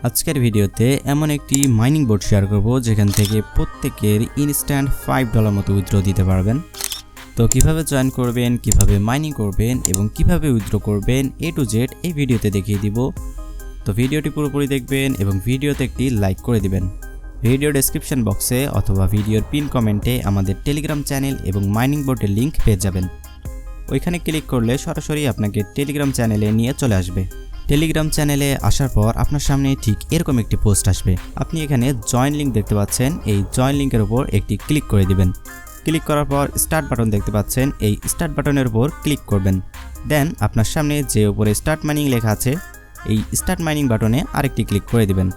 আজকের ভিডিওতে এমন একটি মাইনিং বোর্ড শেয়ার করব যেখান থেকে প্রত্যেকের ইনস্ট্যান্ট $5 মতো উইথড্র দিতে পারবেন। তো কিভাবে জয়েন করবেন, কিভাবে মাইনিং করবেন এবং কিভাবে উইথড্র করবেন A to Z এই ভিডিওতে দেখিয়ে দিব। তো ভিডিওটি পুরোপুরি দেখবেন এবং ভিডিওতে একটি লাইক করে দিবেন। ভিডিও ডেসক্রিপশন বক্সে অথবা ভিডিওর পিন কমেন্টে আমাদের টেলিগ্রাম চ্যানেল এবং মাইনিং বোর্ডের লিঙ্ক পেয়ে যাবেন। ওইখানে ক্লিক করলে সরাসরি আপনাকে টেলিগ্রাম চ্যানেলে নিয়ে চলে আসবে। টেলিগ্রাম চ্যানেলে আসার পর আপনার সামনে ঠিক এরকম একটি পোস্ট আসবে। আপনি এখানে জয়েন লিঙ্ক দেখতে পাচ্ছেন, এই জয়েন লিঙ্কের উপর একটি ক্লিক করে দিবেন। ক্লিক করার পর স্টার্ট বাটন দেখতে পাচ্ছেন, এই স্টার্ট বাটনের উপর ক্লিক করবেন। দেন আপনার সামনে যে উপরে স্টার্ট মাইনিং লেখা আছে এই স্টার্ট মাইনিং বাটনে আরেকটি ক্লিক করে দিবেন।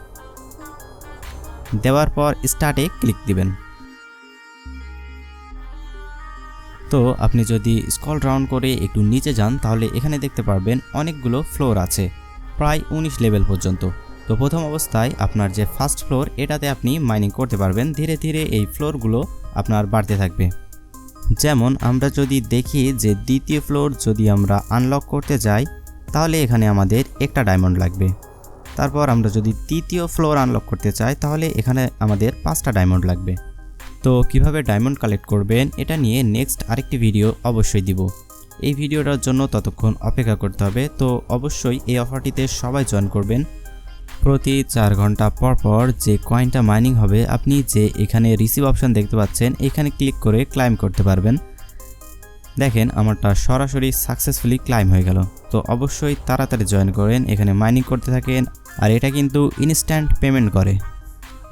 দেওয়ার পর স্টার্টে ক্লিক দিবেন। তো আপনি যদি স্ক্রল ডাউন করে একটু নিচে যান তাহলে এখানে দেখতে পারবেন অনেকগুলো ফ্লোর আছে, প্রায় 19 লেভেল পর্যন্ত। তো প্রথম অবস্থায় আপনার যে ফার্স্ট ফ্লোর এটাতে আপনি মাইনিং করতে পারবেন। ধীরে ধীরে এই ফ্লোরগুলো আপনার বাড়তে থাকবে। যেমন আমরা যদি দেখি যে দ্বিতীয় ফ্লোর যদি আমরা আনলক করতে যাই তাহলে এখানে আমাদের একটা ডায়মন্ড লাগবে। তারপর আমরা যদি তৃতীয় ফ্লোর আনলক করতে চাই তাহলে এখানে আমাদের 5টা ডায়মন্ড লাগবে। তো কিভাবে ডায়মন্ড কালেক্ট করবেন এটা নিয়ে নেক্সট আরেকটি ভিডিও অবশ্যই দিব। এই ভিডিওটার জন্য ততক্ষণ অপেক্ষা করতে হবে। তো অবশ্যই এই অফারটিতে সবাই জয়েন করবেন। প্রতি 4 ঘন্টা পর পর যে কয়েনটা মাইনিং হবে আপনি যে এখানে রিসিভ অপশন দেখতে পাচ্ছেন এখানে ক্লিক করে ক্লাইম করতে পারবেন। দেখেন আমারটা সরাসরি সাকসেসফুলি ক্লাইম হয়ে গেল। তো অবশ্যই তাড়াতাড়ি জয়েন করেন, এখানে মাইনিং করতে থাকেন। আর এটা কিন্তু ইনস্ট্যান্ট পেমেন্ট করে।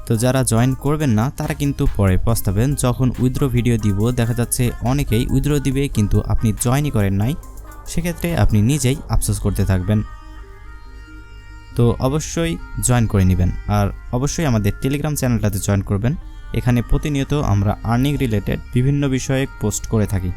তো যারা জয়েন করবেন না তারা কিন্তু পরে পস্তাবেন। যখন উইথড্র ভিডিও দিব দেখা যাচ্ছে অনেকেই উইথড্র দিবে কিন্তু আপনি জয়েনই করেন নাই, সেক্ষেত্রে আপনি নিজেই আফসোস করতে থাকবেন। তো অবশ্যই জয়েন করে নেবেন। আর অবশ্যই আমাদের টেলিগ্রাম চ্যানেলটাতে জয়েন করবেন। এখানে প্রতিনিয়ত আমরা আর্নিং রিলেটেড বিভিন্ন বিষয়ে পোস্ট করে থাকি।